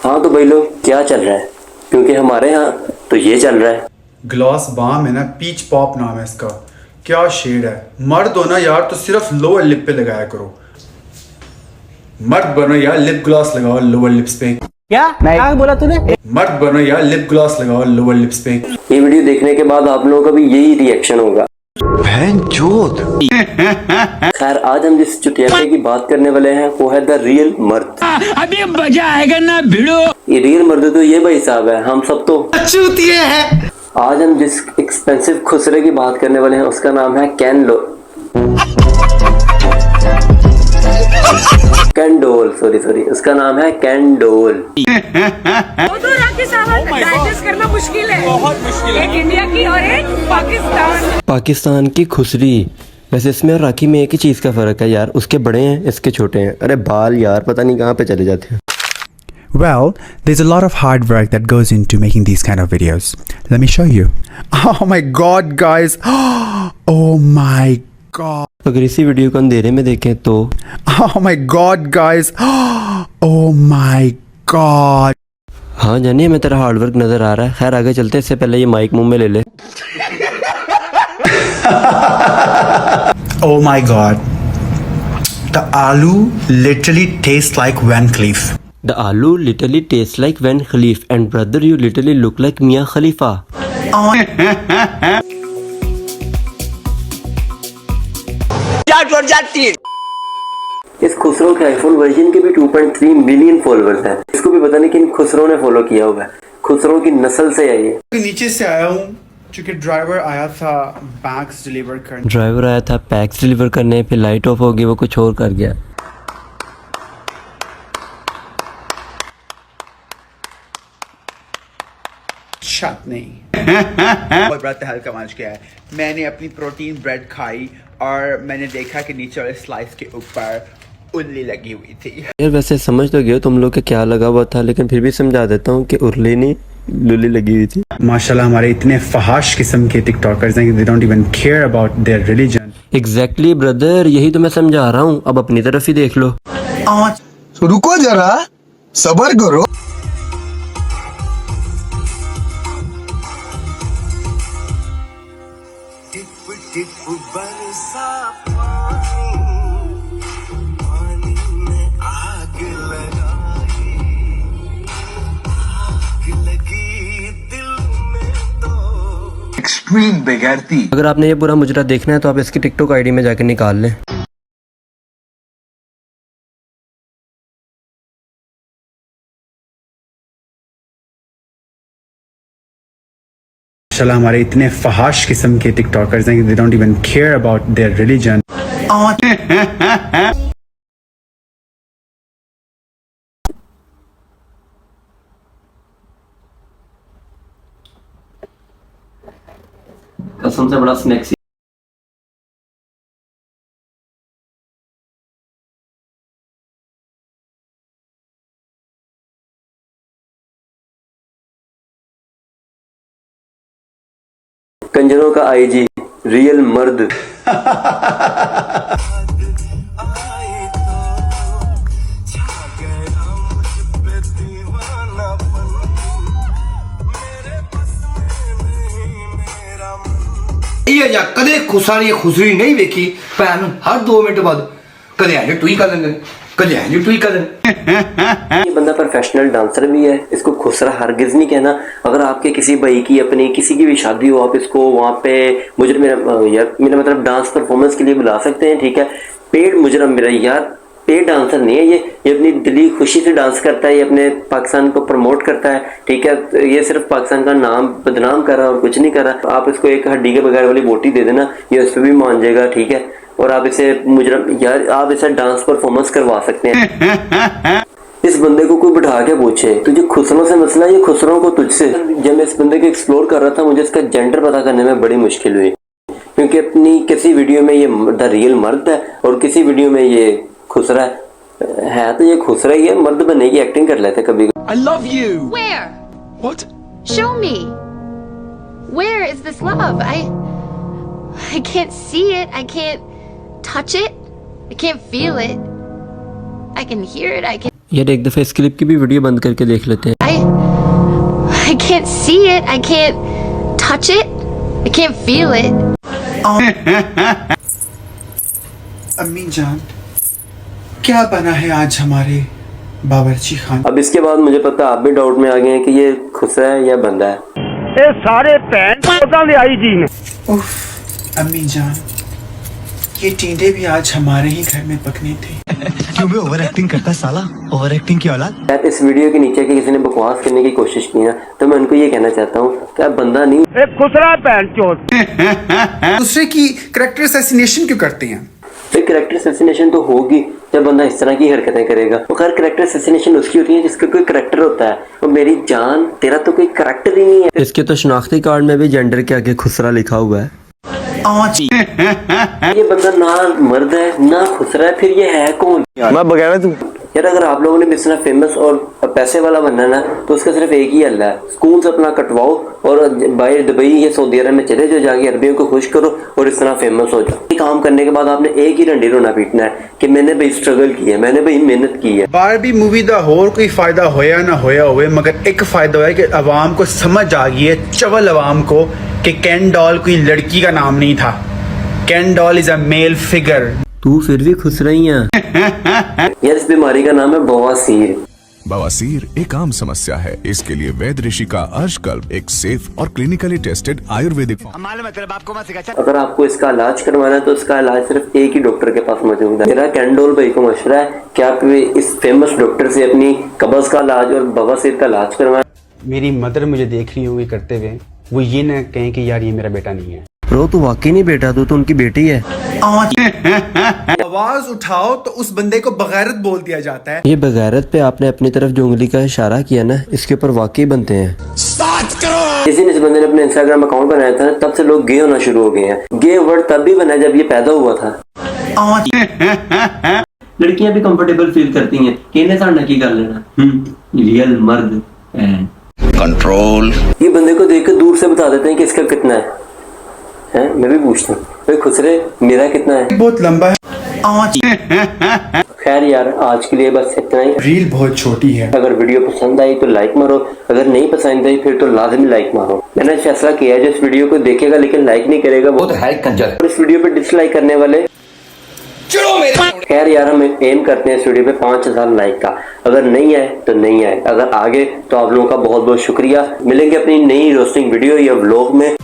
हाँ तो भाई लोग क्या चल रहा है, क्योंकि हमारे यहाँ तो ये चल रहा है। ग्लॉस बाम है ना, पीच पॉप नाम है इसका। क्या शेड है। मर्द हो ना यार तो सिर्फ लोअर लिप पे लगाया करो। मर्द बनो यार, लिप ग्लॉस लगाओ लोअर लिप्स पे। क्या बोला तूने? मर्द बनो यार, लिप ग्लॉस लगाओ लोअर लिप्स पे। ये वीडियो देखने के बाद आप लोगों का भी यही रिएक्शन होगा। खैर आज हम जिस चुतियापे की बात करने वाले हैं वो है द रियल मर्द। अभी मजा आएगा ना भिड़ो। ये रियल मर्द तो ये भाई साहब है, हम सब तो चूतिए हैं। आज हम जिस एक्सपेंसिव खुसरे की बात करने वाले हैं उसका नाम है कैंडोल, सॉरी उसका नाम है कैंडोल। तो राखी सावंत डाइजेस्ट करना मुश्किल है, बहुत मुश्किल है। एक इंडिया की और एक पाकिस्तान की खुसरी। वैसे इसमें और राखी में एक ही चीज का फर्क है यार, उसके बड़े हैं इसके छोटे हैं। अरे बाल यार पता नहीं कहाँ पे चले जाते हैं। Well, there's a lot of hard work that goes into making these kind of videos. Let me show you. Oh my god, guys. Oh my god. अगर इसी वीडियो को अंधेरे में देखें तो Oh my god, guys. Oh my god. हाँ जानिए मैं तेरा हार्डवर्क नजर आ रहा है। खैर आगे चलते, इससे पहले ये माइक मुंह में ले ले। Oh my god. The aloo literally tastes like Van Cleef. The aloo literally tastes like Van Cleef and brother you literally look like Mia Khalifa. इस खुसरो के आईफोन वर्जन के भी 2.3 मिलियन फॉलोअर्स हैं। इसको भी पता नहीं किन खुसरो ने फॉलो किया हुआ है। खुसरो की नस्ल से है ये। नीचे से आया हूँ क्योंकि ड्राइवर आया था पैक्स डिलीवर करने। फिर लाइट ऑफ होगी, वो कुछ और कर गया। नहीं बहुत बड़ा तहलका मच गया है। मैंने अपनी प्रोटीन ब्रेड खाई और मैंने देखा कि नीचे वाले स्लाइस के ऊपर उल्ली लगी हुई थी। यार वैसे समझ तो गया तुम लोग के क्या लगा हुआ था, लेकिन फिर भी समझा देता हूँ कि उर्ली नहीं लुली लगी हुई थी। माशाल्लाह हमारे इतने फहाश किस्म के टिकटॉकर्स हैं कि they don't even care about their religion. Exactly brother, यही तो मैं समझा रहा हूँ। अब अपनी तरफ ही देख लो। तो रुको जरा, सब्र करो। एक्सट्रीम बेगैरती। अगर आपने ये पूरा मुजरा देखना है तो आप इसकी टिकटॉक आईडी में जाकर निकाल लें। माशाल्लाह हमारे इतने फहाश किस्म के टिकटॉकर्स हैं कि they don't even care about their religion. कसम से बड़ा स्नैक्स। कंजरों का आईजी रियल मर्द। या कदे खुसरी नहीं देखी पैन हर 2 मिनट बाद कदे ऐ ट्वीट कर लेंगे, कदे ऐ ट्वीट कर लेंगे। ये बंदा प्रोफेशनल डांसर भी है, इसको खुसरा हरगिज नहीं कहना। अगर आपके किसी भाई की अपनी किसी की भी शादी हो, आप इसको वहाँ पे मेरा मतलब डांस परफॉर्मेंस के लिए बुला सकते हैं, ठीक है। पेड मुजरम मेरा यार, पेड डांसर नहीं है ये अपनी दिली खुशी से डांस करता है, ये अपने पाकिस्तान को प्रमोट करता है, ठीक है। ये सिर्फ पाकिस्तान का नाम बदनाम कर रहा है और कुछ नहीं कर रहा। आप इसको एक हड्डी के बगैर वाली बोटी दे देना, ये उस पर भी मान जाएगा, ठीक है। और आप इसे मुजरम यार, आप इसे डांस परफॉर्मेंस करवा सकते हैं। इस बंदे को कोई बिठा के पूछे तुझे खुसरों से मसला, ये खुसरों को तुझसे। जब मैं इस बंदे को एक्सप्लोर कर रहा था मुझे इसका जेंडर पता करने में बड़ी मुश्किल हुई, क्योंकि अपनी किसी वीडियो में ये द रियल मर्द है और किसी वीडियो में ये खुसरा है। तो ये खुसरा ही है, मर्द बनने की एक्टिंग कर लेते कभी। I love you. Where? What? Show me. Where is this love? I can't see it. I can't touch it. I can't feel it. I can hear it. I can. यार एक दफ़ा इस क्लिप की भी video बंद करके देख लेते हैं। I can't see it. I can't touch it. I can't feel it. अम्मी जान, क्या बना है आज हमारे बावर्ची खान? अब इसके बाद मुझे पता आप भी डाउट में आ गए हैं कि ये खुसरा है या बंदा है। ये सारे पैन पौधा ले आई जी ने। उफ, अम्मी जान, ये टींडे भी आज हमारे ही घर में पकने थे। क्यों बे ओवर एक्टिंग करता साला, ओवर एक्टिंग की औलाद। यार इस वीडियो के नीचे के किसी ने बकवास करने की कोशिश की ना, तो मैं उनको ये कहना चाहता हूँ कि आप बंदा नहीं, एक खुसरा पैन चोट। दूसरे की कैरेक्टर असैसिनेशन क्यों करते हैं? फिर कैरेक्टर असैसिनेशन तो होगी जब बंदा इस तरह की हरकतें करेगा। तो खैर कैरेक्टर असैसिनेशन उसकी होती है जिसका कोई करैक्टर होता है। तो मेरी जान, तेरा तो कोई करैक्टर ही नहीं है। इसके तो शनाख्ती कार्ड में भी जेंडर के आगे खुसरा लिखा हुआ है। ये बंदा ना मर्द है ना खुसरा है, फिर ये है कौन? मैं बगैर तू यार, अगर आप लोगों ने भी इस तरह फेमस और पैसे वाला बनना ना, तो उसका सिर्फ एक ही हल है, स्कूल से अपना कटवाओ और बाहर दुबई या सऊदी अरब में चले जाओ, जाके अरबियों को खुश करो और इस तरह फेमस हो जाओ। ये काम करने के बाद आपने एक ही डंडी रोना पीटना है कि मैंने भाई स्ट्रगल की है, मैंने भाई मेहनत की है। बारबी मूवी दा होर कोई फायदा होया ना होया हुए, मगर एक फायदा हुआ है कि अवाम को समझ आ गई है, चवल अवाम को, कि केन डॉल कोई लड़की का नाम नहीं था। Ken doll is a male figure. तू फिर भी खुश रही है। यार इस बीमारी का नाम है बवासीर। बवासीर एक आम समस्या है। इसके लिए वैद्य ऋषि का अर्शकल्प एक सेफ और क्लिनिकली टेस्टेड आयुर्वेदिक। अगर आपको इसका इलाज करवाना है तो इसका इलाज सिर्फ एक ही डॉक्टर के पास मौजूद है। मेरा कैंडोल भाई को मशवरा है कि आप इस फेमस डॉक्टर से अपनी कब्ज का इलाज और बवासीर का इलाज करवाएं। मेरी मदर मुझे देख रही होगी करते हुए, वो ये ना कहें कि यार ये मेरा बेटा नहीं है। रो तू वाकई नहीं बेटा, तू तो उनकी बेटी है। आवाज उठाओ तो उस बंदे को बगैरत बोल दिया जाता है। ये बगैरत पे आपने अपनी तरफ जो उंगली का इशारा किया ना, इसके ऊपर वाकई बनते हैं। जिस दिन इस बंदे ने अपने इंस्टाग्राम अकाउंट बनाया था ना, तब से लोग गे होना शुरू हो गए हैं। गे वर्ड तब भी बना जब ये पैदा हुआ था। लड़कियां भी कंफर्टेबल फील करती हैं कि इन्हें साढ़े की कर लेना। रियल मर्द कंट्रोल। ये बंदे को देख कर दूर से बता देते हैं कि इसका कितना है। मैं भी पूछता हूँ भाई खुसरे मेरा कितना है? बहुत लंबा है। खैर यार आज के लिए बस इतना ही। रील बहुत छोटी है। अगर वीडियो पसंद आई तो लाइक मारो, अगर नहीं पसंद आई फिर तो लाजमी लाइक मारो। मैंने फैसला किया है जो इस वीडियो को देखेगा लेकिन लाइक नहीं करेगा वो तो है कंजर। इस वीडियो पे डिसलाइक करने वाले। खैर यार हम एम करते हैं इस वीडियो पे 5000 लाइक का। अगर नहीं आए तो नहीं आए, अगर आगे तो आप लोगों का बहुत बहुत शुक्रिया। मिलेंगे अपनी नई रोस्टिंग वीडियो या व्लॉग में।